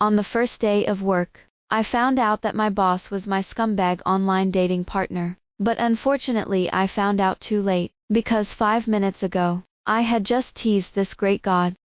On the first day of work, I found out that my boss was my scumbag online dating partner. But unfortunately I found out too late, because 5 minutes ago, I had just teased this great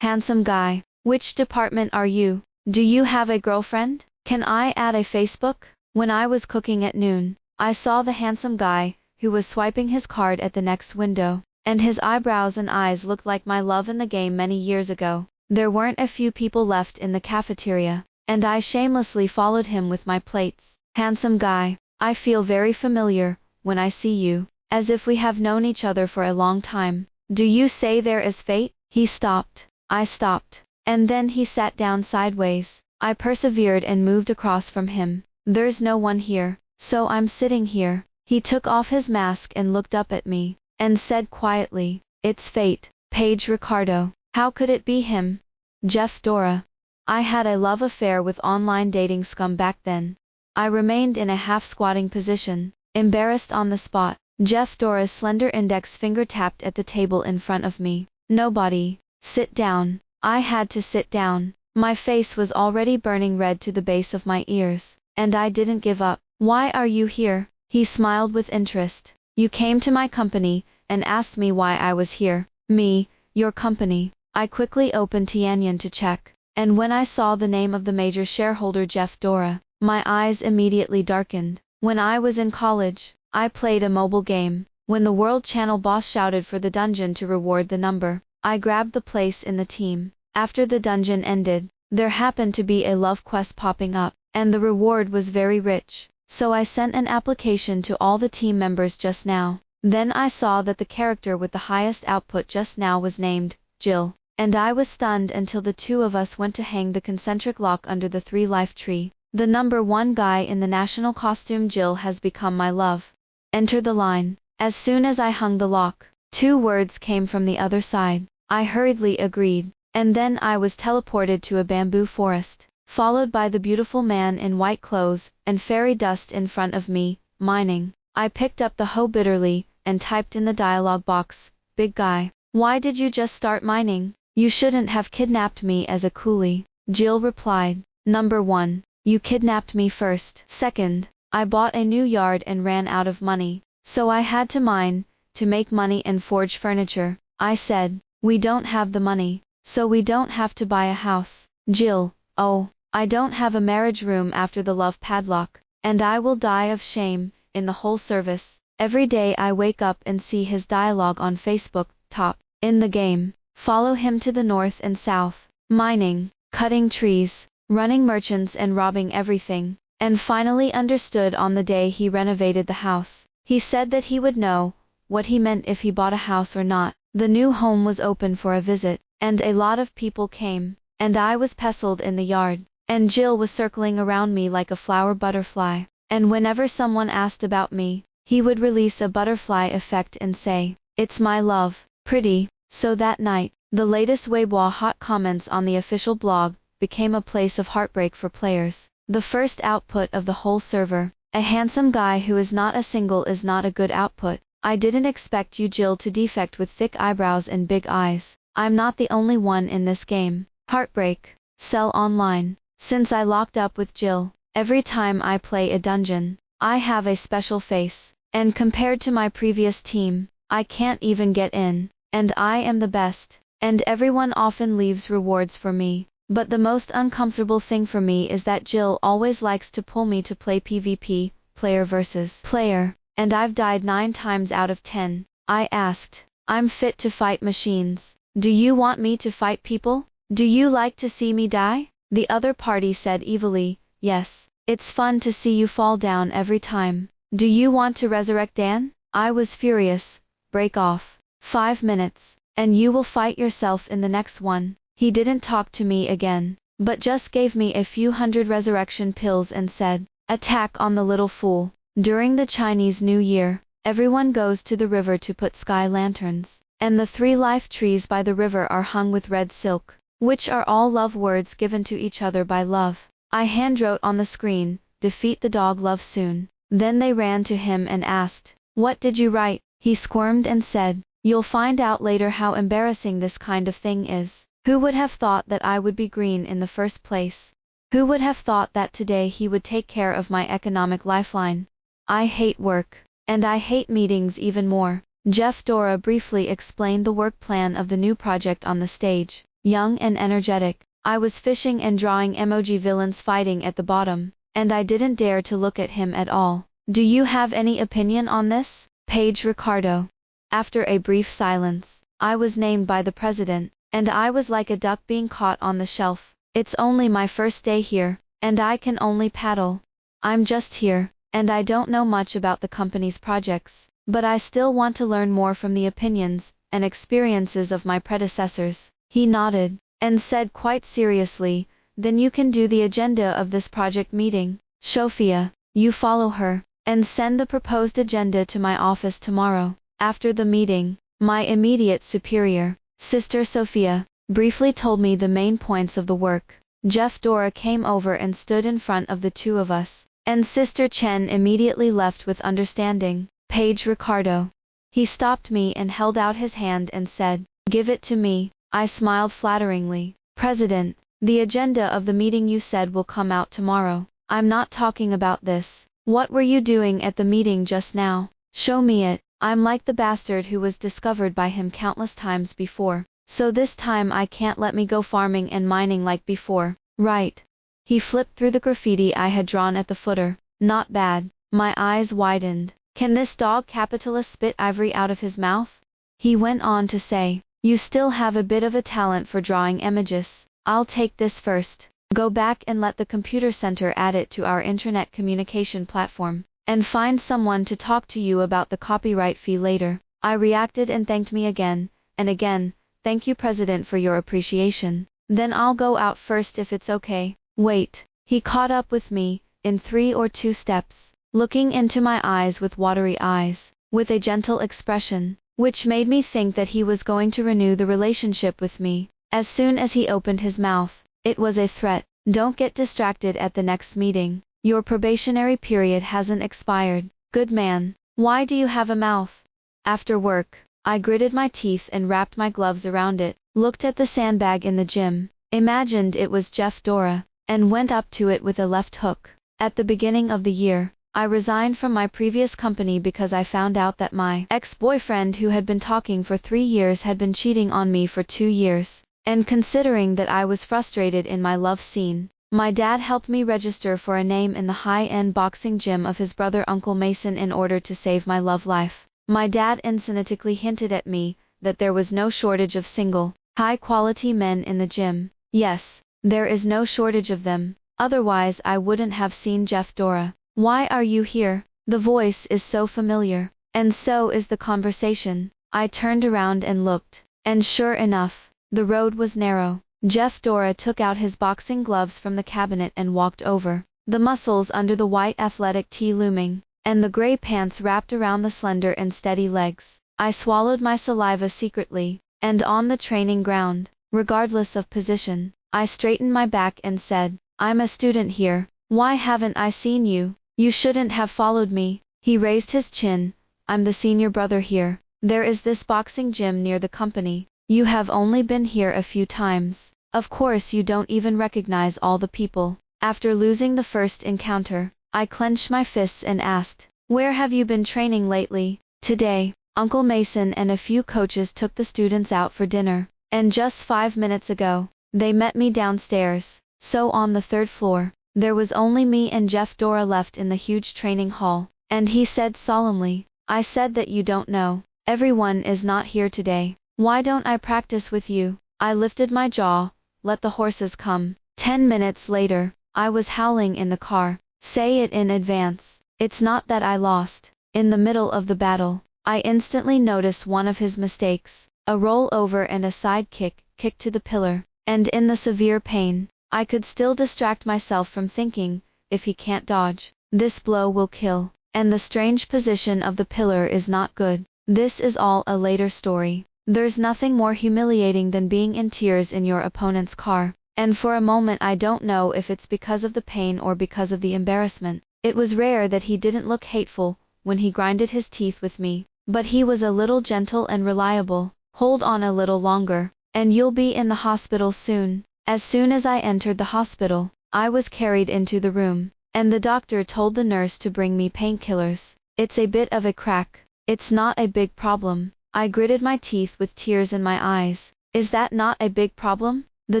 handsome guy. Which department are you? Do you have a girlfriend? Can I add a Facebook? When I was cooking at noon, I saw the handsome guy, who was swiping his card at the next window, and his eyebrows and eyes looked like my love in the game many years ago. There weren't a few people left in the cafeteria, and I shamelessly followed him with my plates. Handsome guy, I feel very familiar when I see you, as if we have known each other for a long time. Do you say there is fate? He stopped. I stopped. And then he sat down sideways. I persevered and moved across from him. There's no one here, so I'm sitting here. He took off his mask and looked up at me, and said quietly, "It's fate, Paige Ricardo." How could it be him? Jeff Dora. I had a love affair with online dating scum back then. I remained in a half-squatting position, embarrassed on the spot. Jeff Dora's slender index finger tapped at the table in front of me. Nobody. Sit down. I had to sit down. My face was already burning red to the base of my ears, and I didn't give up. Why are you here? He smiled with interest. You came to my company, and asked me why I was here. Me, your company. I quickly opened Tianyan to check, and when I saw the name of the major shareholder Jeff Dora, my eyes immediately darkened. When I was in college, I played a mobile game. When the World Channel boss shouted for the dungeon to reward the number, I grabbed the place in the team. After the dungeon ended, there happened to be a love quest popping up, and the reward was very rich. So I sent an application to all the team members just now. Then I saw that the character with the highest output just now was named Jill, and I was stunned until the two of us went to hang the concentric lock under the 3-life tree. The number 1 guy in the national costume Jill has become my love. Enter the line. As soon as I hung the lock, 2 words came from the other side. I hurriedly agreed, and then I was teleported to a bamboo forest, followed by the beautiful man in white clothes and fairy dust in front of me, mining. I picked up the hoe bitterly and typed in the dialog box, "Big guy, why did you just start mining? You shouldn't have kidnapped me as a coolie." Jill replied, "Number 1, you kidnapped me first. Second, I bought a new yard and ran out of money, so I had to mine, to make money and forge furniture." I said, "We don't have the money, so we don't have to buy a house." Jill, "Oh, I don't have a marriage room after the love padlock, and I will die of shame in the whole service. Every day I wake up and see his dialogue on Facebook, top, in the game. Follow him to the north and south, mining, cutting trees, running merchants and robbing everything, and finally understood on the day he renovated the house. He said that he would know what he meant if he bought a house or not. The new home was open for a visit, and a lot of people came, and I was pestled in the yard, and Jill was circling around me like a flower butterfly, and whenever someone asked about me, he would release a butterfly effect and say, "It's my love, pretty." So that night, the latest Weibo hot comments on the official blog became a place of heartbreak for players. The first output of the whole server, "A handsome guy who is not a single is not a good output. I didn't expect you Jill to defect with thick eyebrows and big eyes. I'm not the only one in this game. Heartbreak. Sell online. Since I locked up with Jill, every time I play a dungeon, I have a special face, and compared to my previous team, I can't even get in, and I am the best, and everyone often leaves rewards for me. But the most uncomfortable thing for me is that Jill always likes to pull me to play PvP, player versus player, and I've died 9 times out of 10. I asked, I'm fit to fight machines. Do you want me to fight people? Do you like to see me die? The other party said evilly, yes. It's fun to see you fall down every time. Do you want to resurrect Dan? I was furious. Break off. 5 minutes, and you will fight yourself in the next one. He didn't talk to me again, but just gave me a few hundred resurrection pills and said, attack on the little fool. During the Chinese New Year, everyone goes to the river to put sky lanterns, and the 3 life trees by the river are hung with red silk, which are all love words given to each other by love. I handwrote on the screen, defeat the dog love soon. Then they ran to him and asked, what did you write? He squirmed and said, you'll find out later how embarrassing this kind of thing is. Who would have thought that I would be green in the first place? Who would have thought that today he would take care of my economic lifeline? I hate work. And I hate meetings even more. Jeff Dora briefly explained the work plan of the new project on the stage. Young and energetic, I was fishing and drawing emoji villains fighting at the bottom, and I didn't dare to look at him at all. Do you have any opinion on this? Page Ricardo. After a brief silence, I was named by the president, and I was like a duck being caught on the shelf. It's only my first day here, and I can only paddle. I'm just here, and I don't know much about the company's projects, but I still want to learn more from the opinions and experiences of my predecessors. He nodded, and said quite seriously, then you can do the agenda of this project meeting. Sophia, you follow her, and send the proposed agenda to my office tomorrow. After the meeting, my immediate superior, Sister Sophia, briefly told me the main points of the work. Jeff Dora came over and stood in front of the two of us, and Sister Chen immediately left with understanding. Page Ricardo. He stopped me and held out his hand and said, give it to me. I smiled flatteringly. President, the agenda of the meeting you said will come out tomorrow. I'm not talking about this. What were you doing at the meeting just now? Show me it. I'm like the bastard who was discovered by him countless times before, so this time I can't let me go farming and mining like before. Right. He flipped through the graffiti I had drawn at the footer. Not bad. My eyes widened. Can this dog capitalist spit ivory out of his mouth? He went on to say, you still have a bit of a talent for drawing images. I'll take this first. Go back and let the computer center add it to our internet communication platform, and find someone to talk to you about the copyright fee later. I reacted and thanked me again, and again, thank you President for your appreciation. Then I'll go out first if it's okay. Wait. He caught up with me, in 3 or 2 steps, looking into my eyes with watery eyes, with a gentle expression, which made me think that he was going to renew the relationship with me. As soon as he opened his mouth, it was a threat. Don't get distracted at the next meeting. Your probationary period hasn't expired. Good man. Why do you have a mouth? After work, I gritted my teeth and wrapped my gloves around it, looked at the sandbag in the gym, imagined it was Jeff Dora, and went up to it with a left hook. At the beginning of the year, I resigned from my previous company because I found out that my ex-boyfriend who had been talking for 3 years had been cheating on me for 2 years. And considering that I was frustrated in my love scene, my dad helped me register for a name in the high-end boxing gym of his brother Uncle Mason in order to save my love life. My dad insinuatingly hinted at me that there was no shortage of single, high-quality men in the gym. Yes, there is no shortage of them, otherwise I wouldn't have seen Jeff Dora. Why are you here? The voice is so familiar, and so is the conversation. I turned around and looked, and sure enough, the road was narrow. Jeff Dora took out his boxing gloves from the cabinet and walked over, the muscles under the white athletic tee looming, and the gray pants wrapped around the slender and steady legs. I swallowed my saliva secretly, and on the training ground, regardless of position, I straightened my back and said, I'm a student here. Why haven't I seen you? You shouldn't have followed me. He raised his chin. I'm the senior brother here. There is this boxing gym near the company. You have only been here a few times. Of course you don't even recognize all the people. After losing the first encounter, I clenched my fists and asked, where have you been training lately? Today, Uncle Mason and a few coaches took the students out for dinner, and just 5 minutes ago, they met me downstairs. So on the 3rd floor, there was only me and Jeff Dora left in the huge training hall, and he said solemnly, I said that you don't know. Everyone is not here today. Why don't I practice with you? I lifted my jaw, let the horses come. 10 minutes later, I was howling in the car. Say it in advance. It's not that I lost. In the middle of the battle, I instantly noticed one of his mistakes, a roll over and a side kick to the pillar, and in the severe pain, I could still distract myself from thinking, if he can't dodge, this blow will kill, and the strange position of the pillar is not good. This is all a later story. There's nothing more humiliating than being in tears in your opponent's car, and for a moment I don't know if it's because of the pain or because of the embarrassment. It was rare that he didn't look hateful when he grinded his teeth with me, but he was a little gentle and reliable. Hold on a little longer, and you'll be in the hospital soon. As soon as I entered the hospital, I was carried into the room, and the doctor told the nurse to bring me painkillers. It's a bit of a crack. It's not a big problem. I gritted my teeth with tears in my eyes. Is that not a big problem? The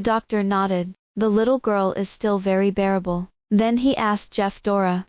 doctor nodded. The little girl is still very bearable. Then he asked Jeff Dora,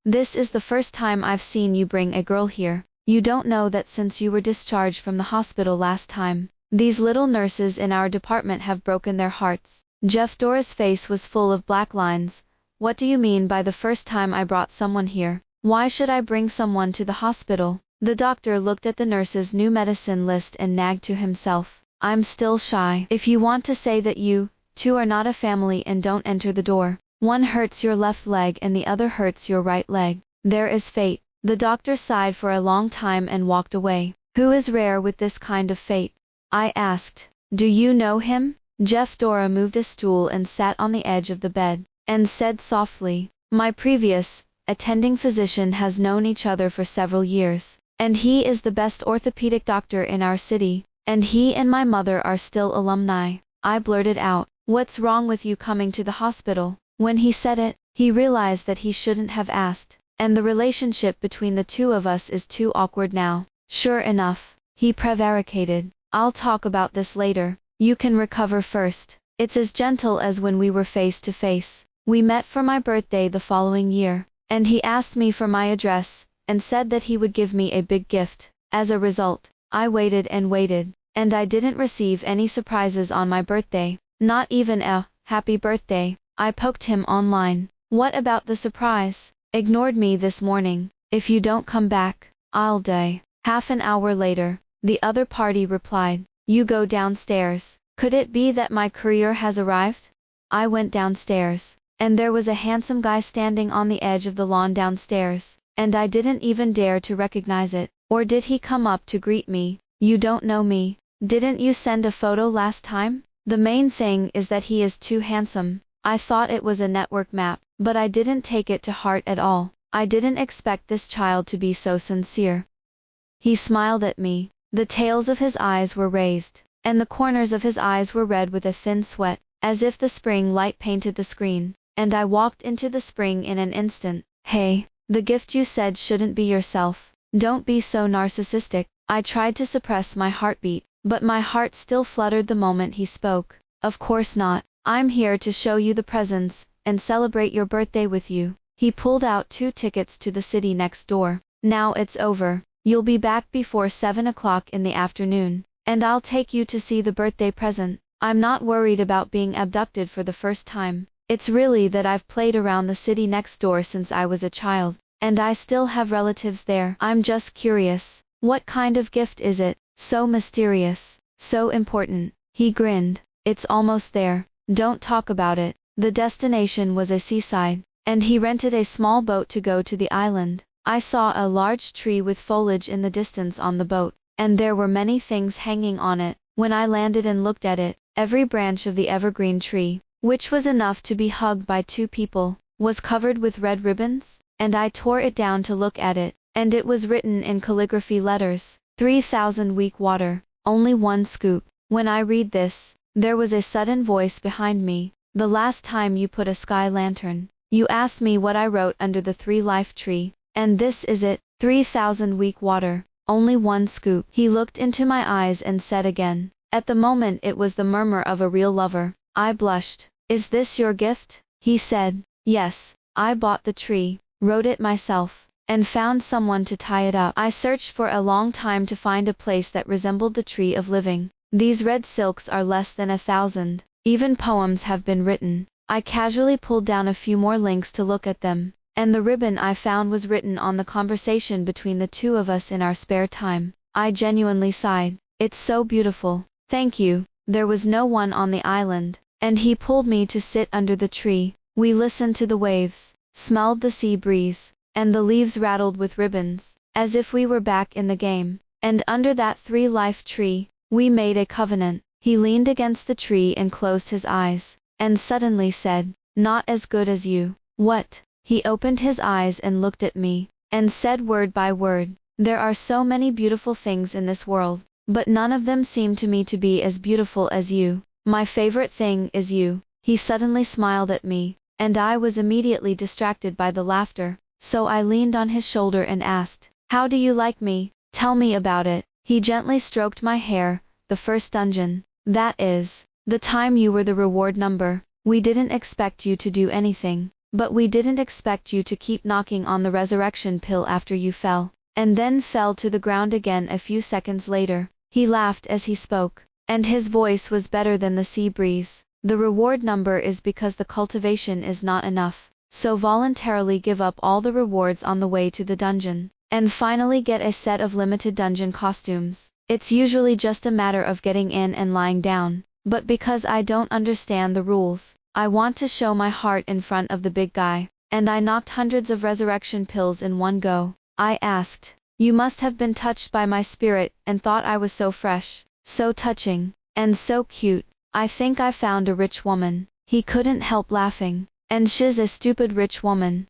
this is the first time I've seen you bring a girl here. You don't know that since you were discharged from the hospital last time, these little nurses in our department have broken their hearts. Jeff Dora's face was full of black lines. What do you mean by the first time I brought someone here? Why should I bring someone to the hospital? The doctor looked at the nurse's new medicine list and nagged to himself. I'm still shy. If you want to say that you, two are not a family and don't enter the door. One hurts your left leg and the other hurts your right leg. There is fate. The doctor sighed for a long time and walked away. Who is rare with this kind of fate? I asked. Do you know him? Jeff Dora moved a stool and sat on the edge of the bed, and said softly, my previous attending physician has known each other for several years, and he is the best orthopedic doctor in our city, and he and my mother are still alumni. I blurted out, what's wrong with you coming to the hospital? When he said it, he realized that he shouldn't have asked, and the relationship between the two of us is too awkward now. Sure enough, he prevaricated, I'll talk about this later. You can recover first. It's as gentle as when we were face to face. We met for my birthday the following year, and he asked me for my address, and said that he would give me a big gift. As a result, I waited and waited, and I didn't receive any surprises on my birthday, not even a happy birthday. I poked him online. What about the surprise? Ignored me this morning. If you don't come back, I'll die. Half an hour later, the other party replied, you go downstairs. Could it be that my courier has arrived? I went downstairs, and there was a handsome guy standing on the edge of the lawn downstairs, and I didn't even dare to recognize it. Or did he come up to greet me? You don't know me. Didn't you send a photo last time? The main thing is that he is too handsome. I thought it was a network map, but I didn't take it to heart at all. I didn't expect this child to be so sincere. He smiled at me. The tails of his eyes were raised, and the corners of his eyes were red with a thin sweat, as if the spring light painted the screen, and I walked into the spring in an instant. Hey, the gift you said shouldn't be yourself. Don't be so narcissistic. I tried to suppress my heartbeat, but my heart still fluttered the moment he spoke. Of course not. I'm here to show you the presents, and celebrate your birthday with you. He pulled out 2 tickets to the city next door. Now it's over. You'll be back before 7 o'clock in the afternoon, and I'll take you to see the birthday present. I'm not worried about being abducted for the first time. It's really that I've played around the city next door since I was a child, and I still have relatives there. I'm just curious. What kind of gift is it? So mysterious, so important. He grinned. It's almost there. Don't talk about it. The destination was a seaside, and he rented a small boat to go to the island. I saw a large tree with foliage in the distance on the boat, and there were many things hanging on it. When I landed and looked at it, every branch of the evergreen tree, which was enough to be hugged by 2 people, was covered with red ribbons, and I tore it down to look at it, and it was written in calligraphy letters, 3,000 week water, only 1 scoop. When I read this, there was a sudden voice behind me. The last time you put a sky lantern, you asked me what I wrote under the 3 life tree. And this is it, 3,000 week water, only 1 scoop. He looked into my eyes and said again. At the moment it was the murmur of a real lover. I blushed. Is this your gift? He said. Yes, I bought the tree, wrote it myself, and found someone to tie it up. I searched for a long time to find a place that resembled the tree of living. These red silks are less than 1,000. Even poems have been written. I casually pulled down a few more links to look at them. And the ribbon I found was written on the conversation between the 2 of us in our spare time. I genuinely sighed. It's so beautiful. Thank you. There was no one on the island, and he pulled me to sit under the tree. We listened to the waves, smelled the sea breeze, and the leaves rattled with ribbons, as if we were back in the game. And under that 3 life tree, we made a covenant. He leaned against the tree and closed his eyes, and suddenly said, not as good as you. What? He opened his eyes and looked at me, and said word by word, there are so many beautiful things in this world, but none of them seem to me to be as beautiful as you. My favorite thing is you. He suddenly smiled at me, and I was immediately distracted by the laughter, so I leaned on his shoulder and asked, "How do you like me? Tell me about it." He gently stroked my hair. "The first dungeon. That is, the time you were the reward number. We didn't expect you to do anything, but we didn't expect you to keep knocking on the resurrection pill after you fell, and then fell to the ground again a few seconds later." He laughed as he spoke, and his voice was better than the sea breeze. "The reward number is because the cultivation is not enough, so voluntarily give up all the rewards on the way to the dungeon, and finally get a set of limited dungeon costumes. It's usually just a matter of getting in and lying down, but because I don't understand the rules, I want to show my heart in front of the big guy, and I knocked hundreds of resurrection pills in one go." I asked, "You must have been touched by my spirit and thought I was so fresh, so touching, and so cute. I think I found a rich woman." He couldn't help laughing. "And she's a stupid rich woman."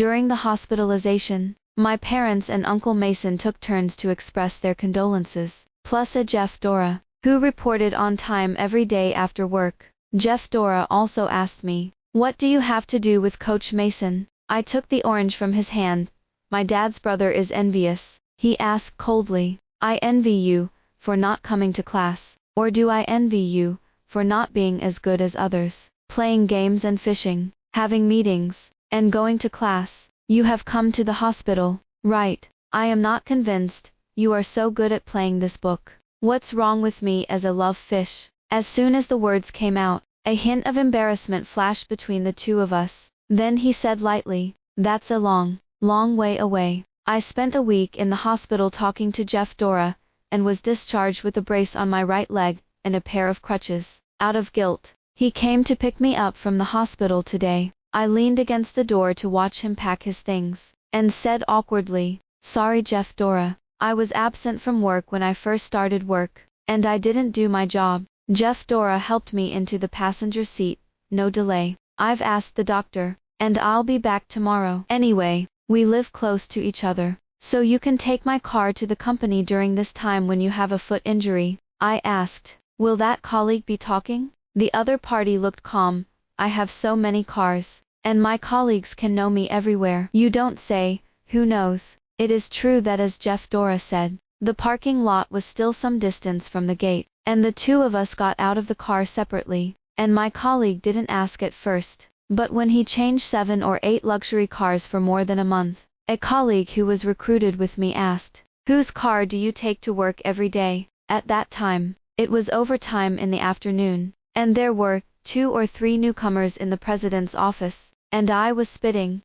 During the hospitalization, my parents and Uncle Mason took turns to express their condolences, plus a Jeff Dora, who reported on time every day after work. Jeff Dora also asked me, "What do you have to do with Coach Mason?" I took the orange from his hand. "My dad's brother is envious," he asked coldly. "I envy you, for not coming to class, or do I envy you, for not being as good as others, playing games and fishing, having meetings, and going to class? You have come to the hospital, right? I am not convinced. You are so good at playing this book. What's wrong with me as a love fish?" As soon as the words came out, a hint of embarrassment flashed between the two of us. Then he said lightly, "That's a long, long way away." I spent a week in the hospital talking to Jeff Dora, and was discharged with a brace on my right leg, and a pair of crutches, out of guilt. He came to pick me up from the hospital today. I leaned against the door to watch him pack his things, and said awkwardly, "Sorry Jeff Dora, I was absent from work when I first started work, and I didn't do my job." Jeff Dora helped me into the passenger seat. "No delay. I've asked the doctor, and I'll be back tomorrow. Anyway, we live close to each other, so you can take my car to the company during this time when you have a foot injury." I asked, "Will that colleague be talking?" The other party looked calm. "I have so many cars, and my colleagues can know me everywhere." "You don't say. Who knows?" It is true that, as Jeff Dora said, the parking lot was still some distance from the gate, and the two of us got out of the car separately, and my colleague didn't ask at first, but when he changed 7 or 8 luxury cars for more than a month, a colleague who was recruited with me asked, "Whose car do you take to work every day?" At that time, it was overtime in the afternoon, and there were 2 or 3 newcomers in the president's office, and I was spitting.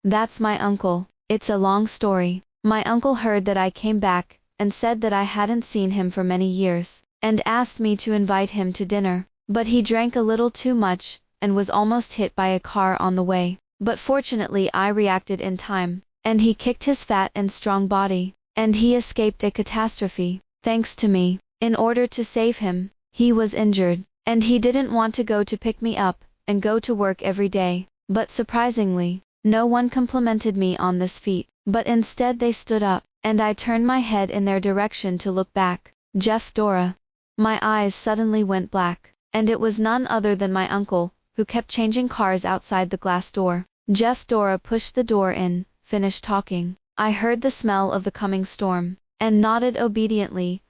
That's my uncle. It's a long story. My uncle heard that I came back, and said that I hadn't seen him for many years, and asked me to invite him to dinner, but he drank a little too much, and was almost hit by a car on the way, but fortunately I reacted in time, and he kicked his fat and strong body, and he escaped a catastrophe, thanks to me. In order to save him, he was injured, and he didn't want to go to pick me up, and go to work every day, but surprisingly, no one complimented me on this feat, but instead they stood up, and I turned my head in their direction to look back. Jeff Dora. My eyes suddenly went black, and it was none other than my uncle, who kept changing cars outside the glass door. Jeff Dora pushed the door in, finished talking. I heard the smell of the coming storm, and nodded obediently.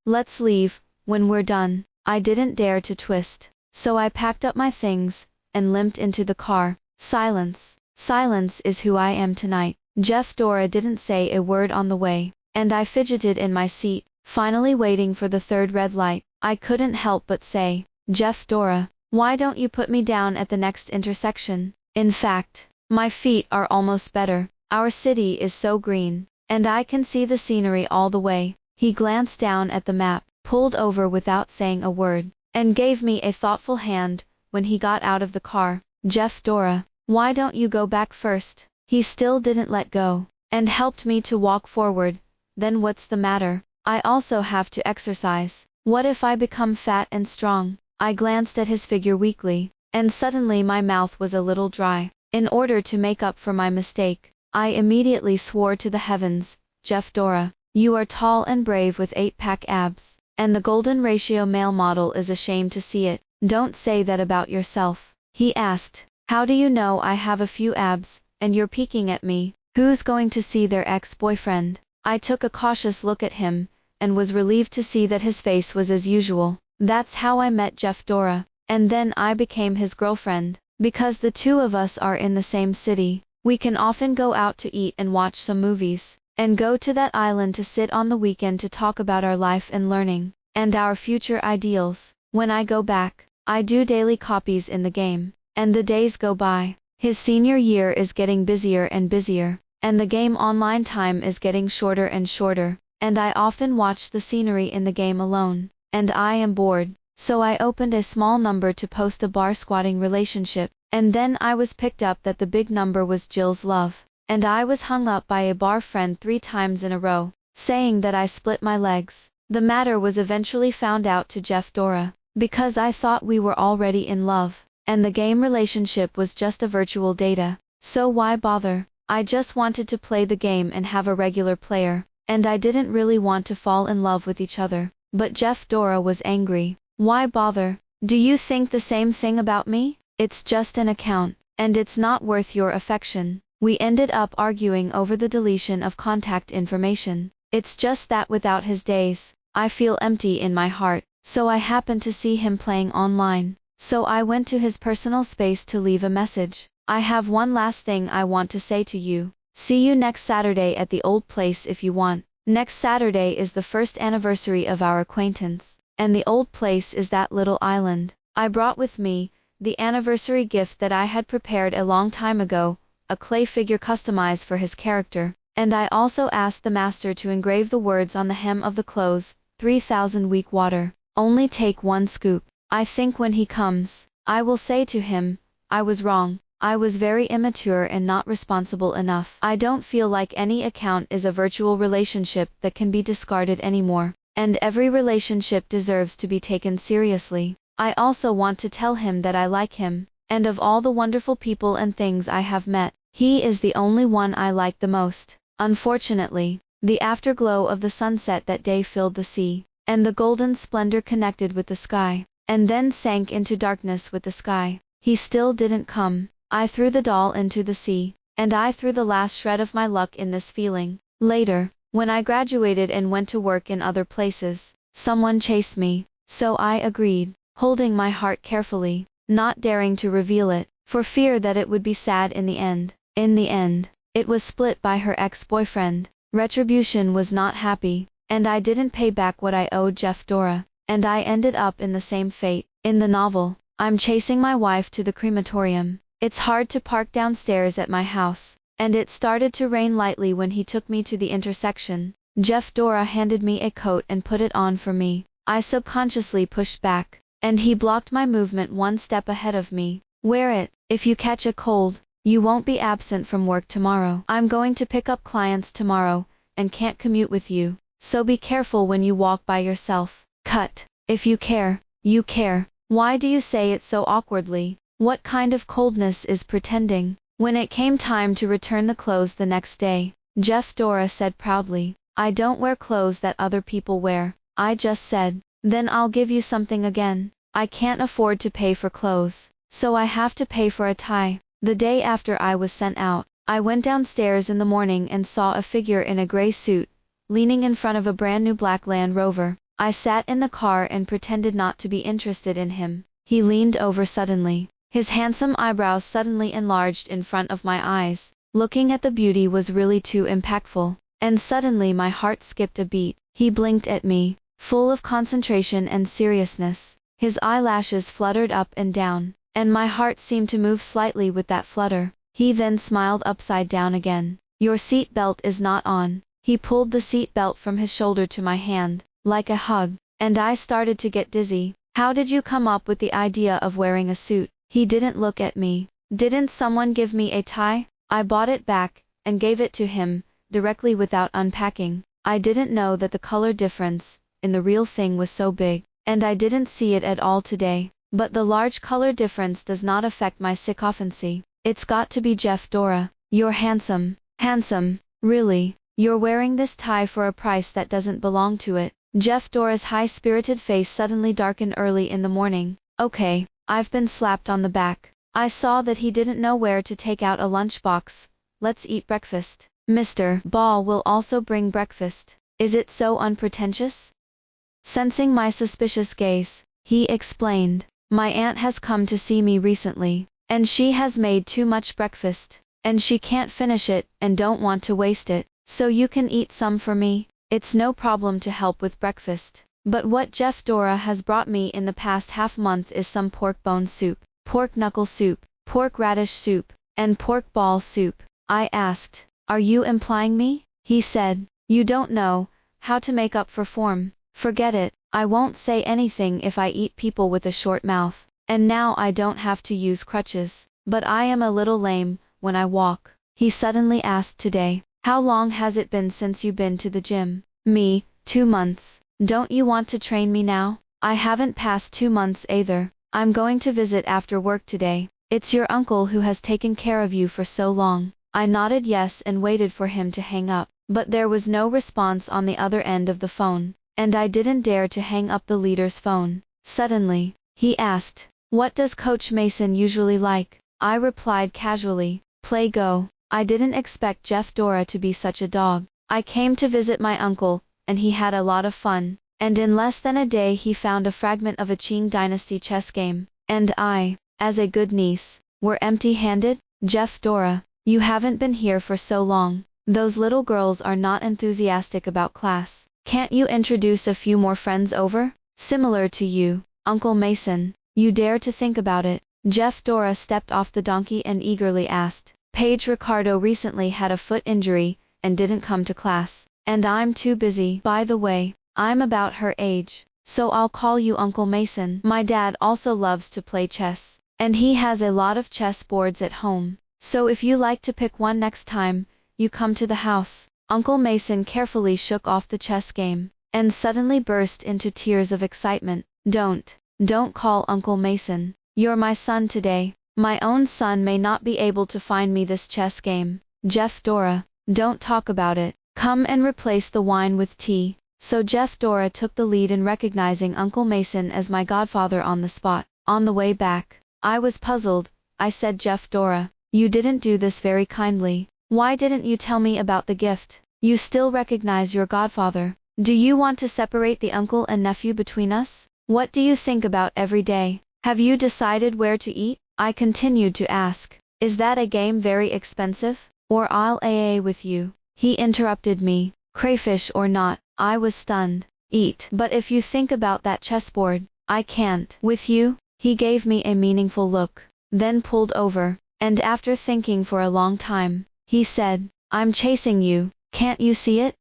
Let's leave, when we're done." I didn't dare to twist, so I packed up my things, and limped into the car. Silence. Silence is who I am tonight. Jeff Dora didn't say a word on the way, and I fidgeted in my seat, finally waiting for the third red light. I couldn't help but say, "Jeff Dora, why don't you put me down at the next intersection? In fact, my feet are almost better. Our city is so green, and I can see the scenery all the way." He glanced down at the map, pulled over without saying a word, and gave me a thoughtful hand. When he got out of the car, "Jeff Dora, why don't you go back first?" He still didn't let go, and helped me to walk forward. "Then what's the matter? I also have to exercise. What if I become fat and strong?" I glanced at his figure weakly, and suddenly my mouth was a little dry. In order to make up for my mistake, I immediately swore to the heavens, "Jeff Dora, you are tall and brave with 8-pack abs. and the golden ratio male model is ashamed to see it. Don't say that about yourself. He asked. How do you know I have a few abs, and you're peeking at me? Who's going to see their ex-boyfriend? I took a cautious look at him, and was relieved to see that his face was as usual. That's how I met Jeff Dora, and then I became his girlfriend. Because the two of us are in the same city, we can often go out to eat and watch some movies, and go to that island to sit on the weekend to talk about our life and learning, and our future ideals. When I go back, I do daily copies in the game, and the days go by. His senior year is getting busier and busier, and the game online time is getting shorter and shorter, and I often watch the scenery in the game alone, and I am bored. So I opened a small number to post a bar squatting relationship, and then I was picked up that the big number was Jill's love, and I was hung up by a bar friend 3 times in a row, saying that I split my legs. The matter was eventually found out to Jeff Dora, because I thought we were already in love, and the game relationship was just a virtual data, so why bother? I just wanted to play the game and have a regular player, and I didn't really want to fall in love with each other, but Jeff Dora was angry. Why bother? Do you think the same thing about me? It's just an account, and it's not worth your affection. We ended up arguing over the deletion of contact information. It's just that without his days, I feel empty in my heart, so I happened to see him playing online. So I went to his personal space to leave a message. I have one last thing I want to say to you. See you next Saturday at the old place if you want. Next Saturday is the first anniversary of our acquaintance. And the old place is that little island. I brought with me the anniversary gift that I had prepared a long time ago, a clay figure customized for his character, and I also asked the master to engrave the words on the hem of the clothes, 3000 weak water. Only take 1 scoop. I think when he comes, I will say to him, I was wrong. I was very immature and not responsible enough. I don't feel like any account is a virtual relationship that can be discarded anymore. And every relationship deserves to be taken seriously. I also want to tell him that I like him, and of all the wonderful people and things I have met, he is the only one I like the most. Unfortunately, the afterglow of the sunset that day filled the sea, and the golden splendor connected with the sky, and then sank into darkness with the sky. He still didn't come. I threw the doll into the sea, and I threw the last shred of my luck in this feeling. Later, when I graduated and went to work in other places, someone chased me, so I agreed, holding my heart carefully, not daring to reveal it, for fear that it would be sad in the end. In the end, it was split by her ex-boyfriend. Retribution was not happy, and I didn't pay back what I owed Jeff Dora, and I ended up in the same fate. In the novel, I'm chasing my wife to the crematorium. It's hard to park downstairs at my house, and it started to rain lightly when he took me to the intersection. Jeff Dora handed me a coat and put it on for me. I subconsciously pushed back, and he blocked my movement 1 step ahead of me. Wear it. If you catch a cold, you won't be absent from work tomorrow. I'm going to pick up clients tomorrow, and can't commute with you, so be careful when you walk by yourself. Cut. If you care, you care. Why do you say it so awkwardly? What kind of coldness is pretending? When it came time to return the clothes the next day, Jeff Dora said proudly, I don't wear clothes that other people wear. I just said, then I'll give you something again. I can't afford to pay for clothes, so I have to pay for a tie. The day after I was sent out, I went downstairs in the morning and saw a figure in a gray suit, leaning in front of a brand new black Land Rover. I sat in the car and pretended not to be interested in him. He leaned over suddenly. His handsome eyebrows suddenly enlarged in front of my eyes. Looking at the beauty was really too impactful, and suddenly my heart skipped a beat. He blinked at me, full of concentration and seriousness. His eyelashes fluttered up and down, and my heart seemed to move slightly with that flutter. He then smiled upside down again. Your seat belt is not on. He pulled the seat belt from his shoulder to my hand, like a hug, and I started to get dizzy. How did you come up with the idea of wearing a suit? He didn't look at me. Didn't someone give me a tie? I bought it back, and gave it to him, directly without unpacking. I didn't know that the color difference in the real thing was so big, and I didn't see it at all today. But the large color difference does not affect my sycophancy. It's got to be Jeff Dora. You're handsome. Handsome? Really? You're wearing this tie for a price that doesn't belong to it. Jeff Dora's high-spirited face suddenly darkened early in the morning. Okay, I've been slapped on the back. I saw that he didn't know where to take out a lunchbox. Let's eat breakfast. Mr. Ball will also bring breakfast. Is it so unpretentious? Sensing my suspicious gaze, he explained, my aunt has come to see me recently, and she has made too much breakfast, and she can't finish it and don't want to waste it, so you can eat some for me. It's no problem to help with breakfast. But what Jeff Dora has brought me in the past half month is some pork bone soup, pork knuckle soup, pork radish soup, and pork ball soup. I asked, are you implying me? He said, you don't know how to make up for form. Forget it, I won't say anything if I eat people with a short mouth. And now I don't have to use crutches. But I am a little lame when I walk. He suddenly asked today, how long has it been since you've been to the gym? Me, 2 months. Don't you want to train me now? I haven't passed 2 months either. I'm going to visit after work today. It's your uncle who has taken care of you for so long. I nodded yes and waited for him to hang up, but there was no response on the other end of the phone, and I didn't dare to hang up the leader's phone. Suddenly, he asked, what does Coach Mason usually like? I replied casually, play Go. I didn't expect Jeff Dora to be such a dog. I came to visit my uncle, and he had a lot of fun, and in less than a day he found a fragment of a Qing Dynasty chess game, and I, as a good niece, were empty-handed. Jeff Dora, you haven't been here for so long. Those little girls are not enthusiastic about class. Can't you introduce a few more friends over? Similar to you, Uncle Mason. You dare to think about it? Jeff Dora stepped off the donkey and eagerly asked, Paige Ricardo recently had a foot injury and didn't come to class. And I'm too busy. By the way, I'm about her age, so I'll call you Uncle Mason. My dad also loves to play chess, and he has a lot of chess boards at home. So if you like to pick one next time you come to the house. Uncle Mason carefully shook off the chess game, and suddenly burst into tears of excitement. Don't call Uncle Mason. You're my son today. My own son may not be able to find me this chess game. Jeff Dora, don't talk about it. Come and replace the wine with tea. So Jeff Dora took the lead in recognizing Uncle Mason as my godfather on the spot. On the way back, I was puzzled. I said, Jeff Dora, you didn't do this very kindly. Why didn't you tell me about the gift? You still recognize your godfather. Do you want to separate the uncle and nephew between us? What do you think about every day? Have you decided where to eat? I continued to ask. Is that a game very expensive? Or I'll AA with you. He interrupted me. Crayfish or not, I was stunned. Eat. But if you think about that chessboard, I can't. With you? He gave me a meaningful look, then pulled over, and after thinking for a long time, he said, I'm chasing you, can't you see it?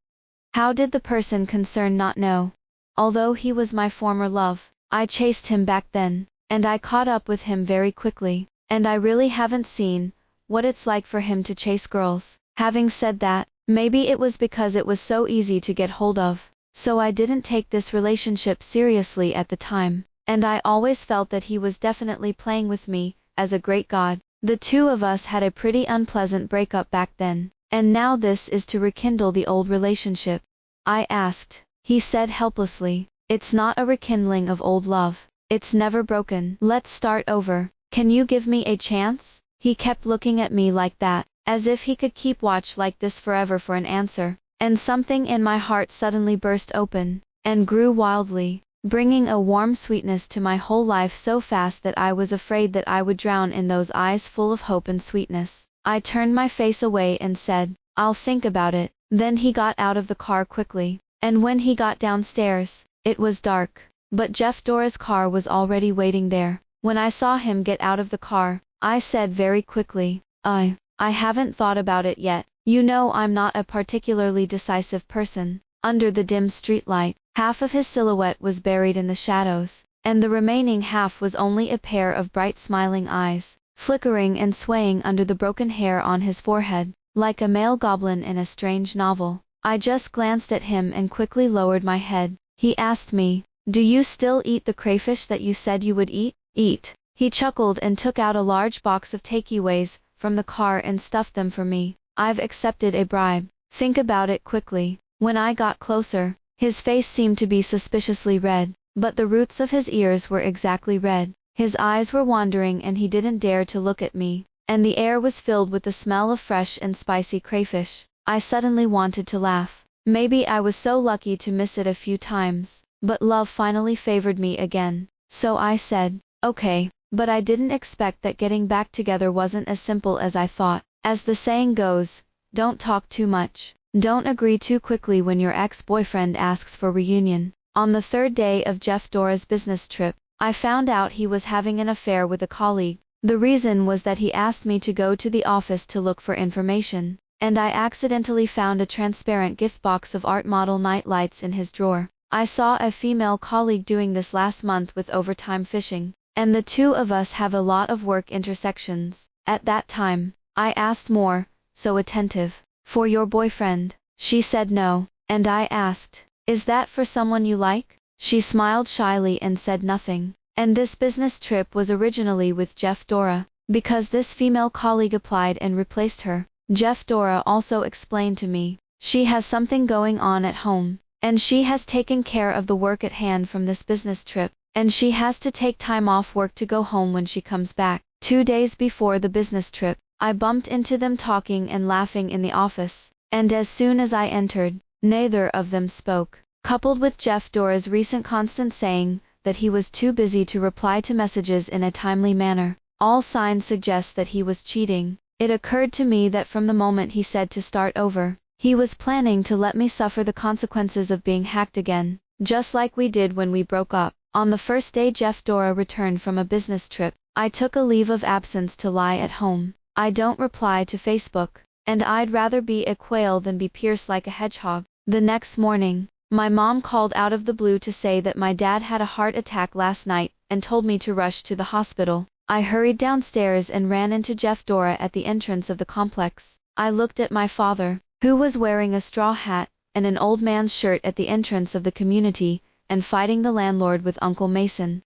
How did the person concerned not know? Although he was my former love, I chased him back then, and I caught up with him very quickly, and I really haven't seen what it's like for him to chase girls. Having said that, maybe it was because it was so easy to get hold of, so I didn't take this relationship seriously at the time, and I always felt that he was definitely playing with me, as a great god. The two of us had a pretty unpleasant breakup back then, and now this is to rekindle the old relationship. I asked. He said helplessly, it's not a rekindling of old love. It's never broken. Let's start over. Can you give me a chance? He kept looking at me like that, as if he could keep watch like this forever for an answer, and something in my heart suddenly burst open, and grew wildly, bringing a warm sweetness to my whole life so fast that I was afraid that I would drown in those eyes full of hope and sweetness. I turned my face away and said, I'll think about it. Then he got out of the car quickly, and when he got downstairs, it was dark, but Jeff Dora's car was already waiting there. When I saw him get out of the car, I said very quickly, I haven't thought about it yet. You know I'm not a particularly decisive person. Under the dim streetlight, half of his silhouette was buried in the shadows, and the remaining half was only a pair of bright smiling eyes, flickering and swaying under the broken hair on his forehead, like a male goblin in a strange novel. I just glanced at him and quickly lowered my head. He asked me, do you still eat the crayfish that you said you would eat? Eat. He chuckled and took out a large box of takeaways from the car and stuffed them for me. I've accepted a bribe. Think about it quickly. When I got closer, His face seemed to be suspiciously red, but the roots of his ears were exactly red. His eyes were wandering and he didn't dare to look at me, and the air was filled with the smell of fresh and spicy crayfish. I suddenly wanted to laugh. Maybe I was so lucky to miss it a few times, but love finally favored me again. So I said, okay, but I didn't expect that getting back together wasn't as simple as I thought. As the saying goes, don't talk too much. Don't agree too quickly when your ex-boyfriend asks for reunion. On the third day of Jeff Dora's business trip, I found out he was having an affair with a colleague. The reason was that he asked me to go to the office to look for information, and I accidentally found a transparent gift box of art model night lights in his drawer. I saw a female colleague doing this last month with overtime fishing, and the two of us have a lot of work intersections. At that time, I asked more, so attentive, for your boyfriend. She said no, and I asked, is that for someone you like? She smiled shyly and said nothing. And this business trip was originally with Jeff Dora, because this female colleague applied and replaced her. Jeff Dora also explained to me, she has something going on at home, and she has taken care of the work at hand from this business trip, and she has to take time off work to go home when she comes back. 2 days before the business trip, I bumped into them talking and laughing in the office, and as soon as I entered, neither of them spoke. Coupled with Jeff Dora's recent constant saying that he was too busy to reply to messages in a timely manner, all signs suggest that he was cheating. It occurred to me that from the moment he said to start over, he was planning to let me suffer the consequences of being hacked again, just like we did when we broke up. On the first day Jeff Dora returned from a business trip, I took a leave of absence to lie at home. I don't reply to Facebook, and I'd rather be a quail than be pierced like a hedgehog. The next morning, my mom called out of the blue to say that my dad had a heart attack last night and told me to rush to the hospital. I hurried downstairs and ran into Jeff Dora at the entrance of the complex. I looked at my father, who was wearing a straw hat and an old man's shirt at the entrance of the community, and fighting the landlord with Uncle Mason,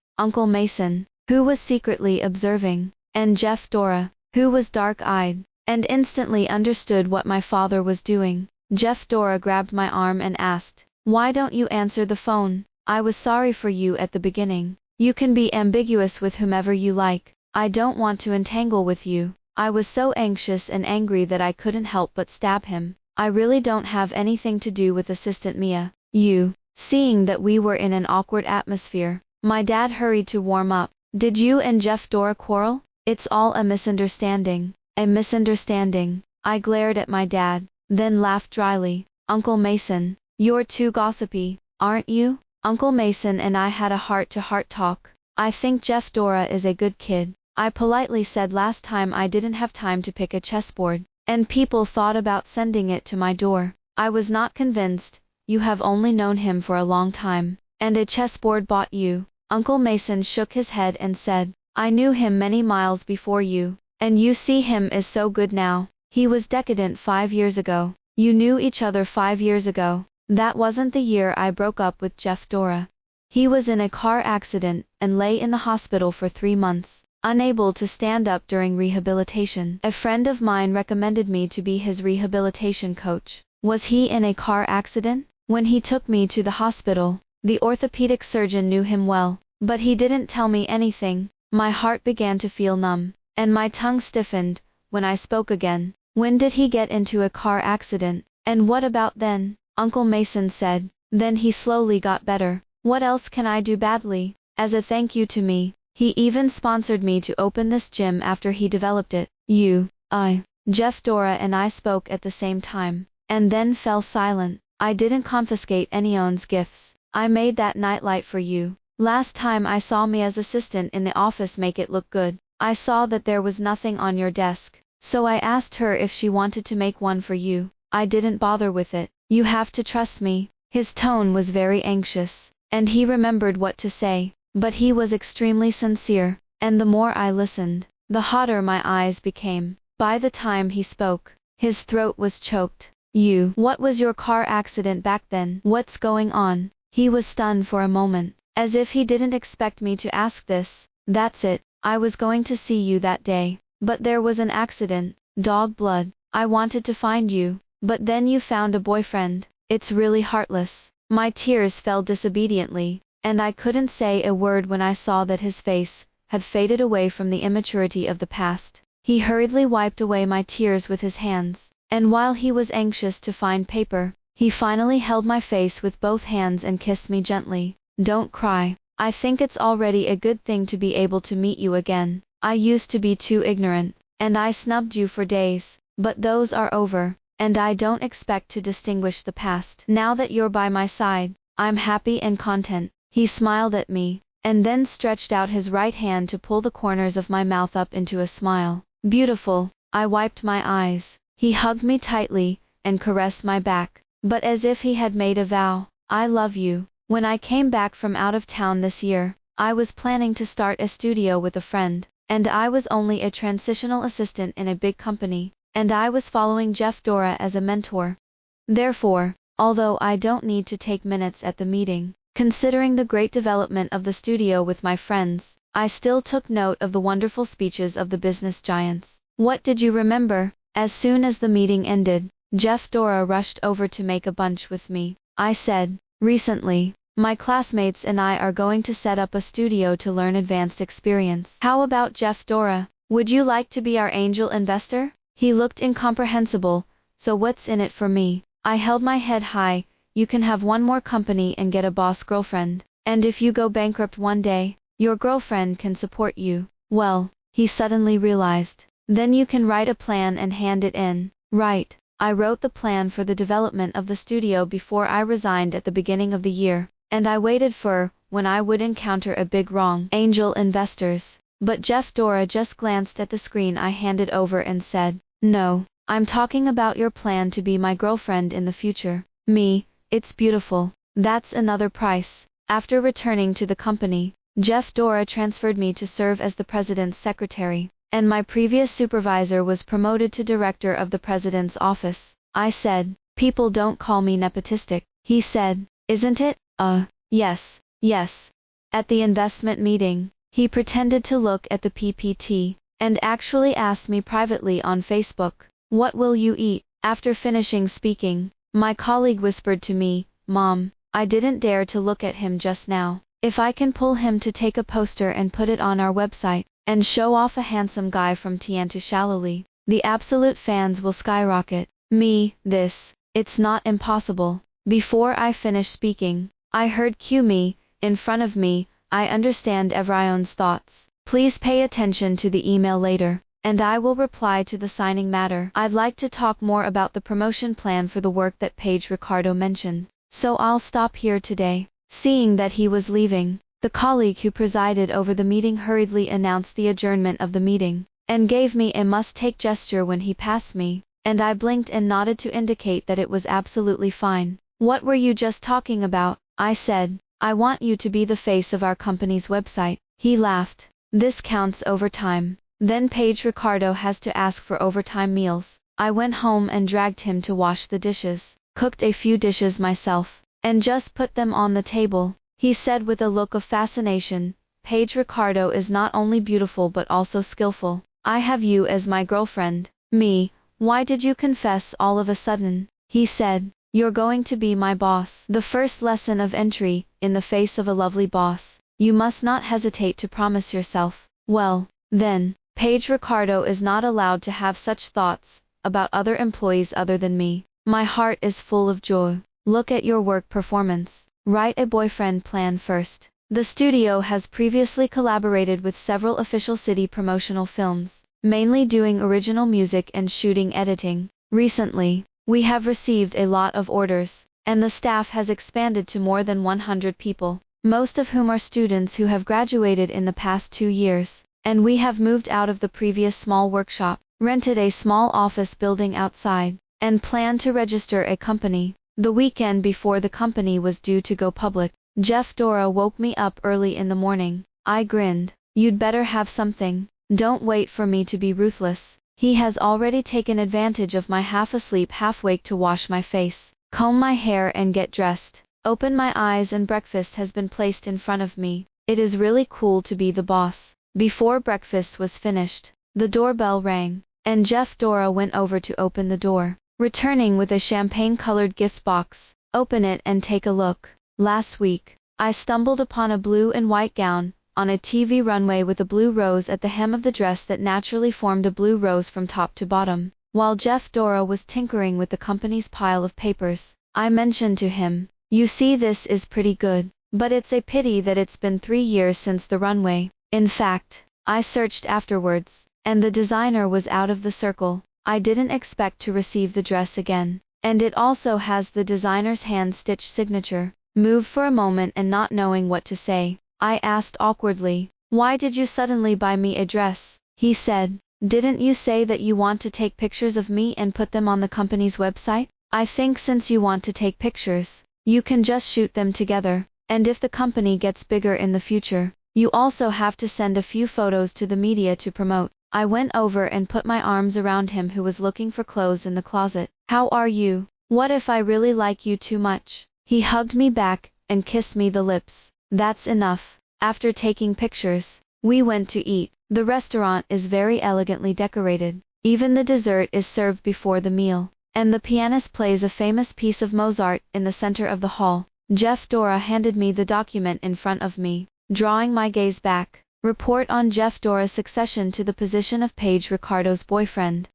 who was secretly observing, and Jeff Dora, who was dark-eyed, and instantly understood what my father was doing. Jeff Dora grabbed my arm and asked, why don't you answer the phone? I was sorry for you at the beginning. You can be ambiguous with whomever you like. I don't want to entangle with you. I was so anxious and angry that I couldn't help but stab him. I really don't have anything to do with Assistant Mia. Seeing that we were in an awkward atmosphere, my dad hurried to warm up. Did you and Jeff Dora quarrel? It's all a misunderstanding. A misunderstanding. I glared at my dad, then laughed dryly. Uncle Mason, you're too gossipy, aren't you? Uncle Mason and I had a heart-to-heart talk. I think Jeff Dora is a good kid. I politely said last time I didn't have time to pick a chessboard, and people thought about sending it to my door. I was not convinced. You have only known him for a long time, and a chessboard bought you. Uncle Mason shook his head and said, I knew him many miles before you, and you see him is so good now. He was decadent 5 years ago. You knew each other 5 years ago. That wasn't the year I broke up with Jeff Dora. He was in a car accident and lay in the hospital for 3 months, unable to stand up during rehabilitation. A friend of mine recommended me to be his rehabilitation coach. Was he in a car accident? When he took me to the hospital, the orthopedic surgeon knew him well, but he didn't tell me anything. My heart began to feel numb, and my tongue stiffened when I spoke again. When did he get into a car accident? And what about then? Uncle Mason said, then he slowly got better. What else can I do badly? As a thank you to me, he even sponsored me to open this gym after he developed it. Jeff Dora and I spoke at the same time, and then fell silent. I didn't confiscate anyone's gifts. I made that nightlight for you. Last time I saw Mia's assistant in the office make it look good. I saw that there was nothing on your desk, so I asked her if she wanted to make one for you. I didn't bother with it. You have to trust me. His tone was very anxious, and he remembered what to say, but he was extremely sincere, and the more I listened, the hotter my eyes became. By the time he spoke, his throat was choked. What was your car accident back then? What's going on? He was stunned for a moment, as if he didn't expect me to ask this. That's it. I was going to see you that day, but there was an accident. Dog blood. I wanted to find you, but then you found a boyfriend. It's really heartless. My tears fell disobediently, and I couldn't say a word when I saw that his face had faded away from the immaturity of the past. He hurriedly wiped away my tears with his hands, and while he was anxious to find paper, he finally held my face with both hands and kissed me gently. Don't cry. I think it's already a good thing to be able to meet you again. I used to be too ignorant, and I snubbed you for days, but those are over, and I don't expect to distinguish the past. Now that you're by my side, I'm happy and content. He smiled at me, and then stretched out his right hand to pull the corners of my mouth up into a smile. Beautiful. I wiped my eyes. He hugged me tightly, and caressed my back, but as if he had made a vow. I love you. When I came back from out of town this year, I was planning to start a studio with a friend, and I was only a transitional assistant in a big company, and I was following Jeff Dora as a mentor. Therefore, although I don't need to take minutes at the meeting, considering the great development of the studio with my friends, I still took note of the wonderful speeches of the business giants. What did you remember? As soon as the meeting ended, Jeff Dora rushed over to make a bunch with me. I said, recently, my classmates and I are going to set up a studio to learn advanced experience. How about Jeff Dora? Would you like to be our angel investor? He looked incomprehensible. So what's in it for me? I held my head high. You can have one more company and get a boss girlfriend. And if you go bankrupt one day, your girlfriend can support you. Well, he suddenly realized. Then you can write a plan and hand it in. Right. I wrote the plan for the development of the studio before I resigned at the beginning of the year, and I waited for when I would encounter a big wrong. Angel investors. But Jeff Dora just glanced at the screen I handed over and said, no, I'm talking about your plan to be my girlfriend in the future. Me, it's beautiful. That's another price. After returning to the company, Jeff Dora transferred me to serve as the president's secretary, and my previous supervisor was promoted to director of the president's office. I said, people don't call me nepotistic. He said, isn't it? Yes, yes. At the investment meeting, he pretended to look at the PPT, and actually asked me privately on Facebook, what will you eat? After finishing speaking, my colleague whispered to me, Mom, I didn't dare to look at him just now. If I can pull him to take a poster and put it on our website, and show off a handsome guy from Tiantu Shallowly, the absolute fans will skyrocket. It's not impossible. Before I finished speaking, I heard cue me, in front of me, I understand everyone's thoughts. Please pay attention to the email later, and I will reply to the signing matter. I'd like to talk more about the promotion plan for the work that Paige Ricardo mentioned, so I'll stop here today. Seeing that he was leaving, the colleague who presided over the meeting hurriedly announced the adjournment of the meeting, and gave me a must-take gesture when he passed me, and I blinked and nodded to indicate that it was absolutely fine. What were you just talking about? I said, I want you to be the face of our company's website. He laughed. This counts overtime. Then Paige Ricardo has to ask for overtime meals. I went home and dragged him to wash the dishes, cooked a few dishes myself, and just put them on the table. He said with a look of fascination, Paige Ricardo is not only beautiful but also skillful. I have you as my girlfriend. Me, why did you confess all of a sudden? He said, you're going to be my boss. The first lesson of entry, in the face of a lovely boss, you must not hesitate to promise yourself. Well, then, Paige Ricardo is not allowed to have such thoughts about other employees other than me. My heart is full of joy. Look at your work performance. Write a boyfriend plan first. The studio has previously collaborated with several official city promotional films, mainly doing original music and shooting editing. Recently, we have received a lot of orders, and the staff has expanded to more than 100 people, most of whom are students who have graduated in the past 2 years, and we have moved out of the previous small workshop, rented a small office building outside, and plan to register a company. The weekend before the company was due to go public, Jeff Dora woke me up early in the morning. I grinned. You'd better have something. Don't wait for me to be ruthless. He has already taken advantage of my half-asleep half-wake to wash my face, comb my hair and get dressed. Open my eyes and breakfast has been placed in front of me. It is really cool to be the boss. Before breakfast was finished, the doorbell rang, and Jeff Dora went over to open the door, returning with a champagne-colored gift box. Open it and take a look. Last week, I stumbled upon a blue and white gown, on a TV runway with a blue rose at the hem of the dress that naturally formed a blue rose from top to bottom. While Jeff Dora was tinkering with the company's pile of papers, I mentioned to him, "You see, this is pretty good, but it's a pity that it's been 3 years since the runway. In fact, I searched afterwards, and the designer was out of the circle. I didn't expect to receive the dress again, and it also has the designer's hand-stitched signature." Moved for a moment and not knowing what to say, I asked awkwardly, "Why did you suddenly buy me a dress?" He said, "Didn't you say that you want to take pictures of me and put them on the company's website? I think since you want to take pictures, you can just shoot them together, and if the company gets bigger in the future, you also have to send a few photos to the media to promote." I went over and put my arms around him, who was looking for clothes in the closet. "How are you? What if I really like you too much?" He hugged me back and kissed me the lips. "That's enough." After taking pictures, we went to eat. The restaurant is very elegantly decorated. Even the dessert is served before the meal, and the pianist plays a famous piece of Mozart in the center of the hall. Jeff Dora handed me the document in front of me, drawing my gaze back. Report on Jeff Dora's succession to the position of Paige Ricardo's boyfriend.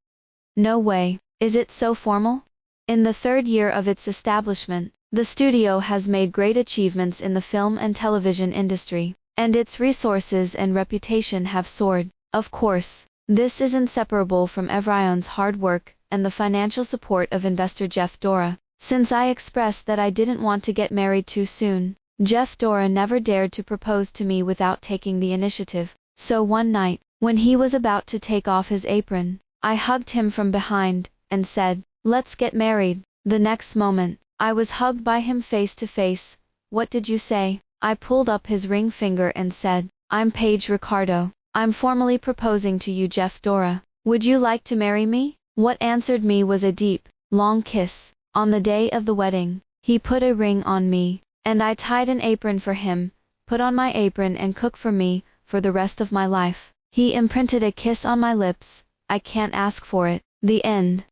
No way. Is it so formal? In the 3rd year of its establishment, the studio has made great achievements in the film and television industry, and its resources and reputation have soared. Of course, this is inseparable from Evrion's hard work and the financial support of investor Jeff Dora. Since I expressed that I didn't want to get married too soon, Jeff Dora never dared to propose to me without taking the initiative. So one night, when he was about to take off his apron, I hugged him from behind and said, "Let's get married." The next moment, I was hugged by him face to face. "What did you say?" I pulled up his ring finger and said, "I'm Paige Ricardo. I'm formally proposing to you, Jeff Dora. Would you like to marry me?" What answered me was a deep, long kiss. On the day of the wedding, he put a ring on me, and I tied an apron for him, put on my apron and cooked for me for the rest of my life. He imprinted a kiss on my lips. I can't ask for it. The end.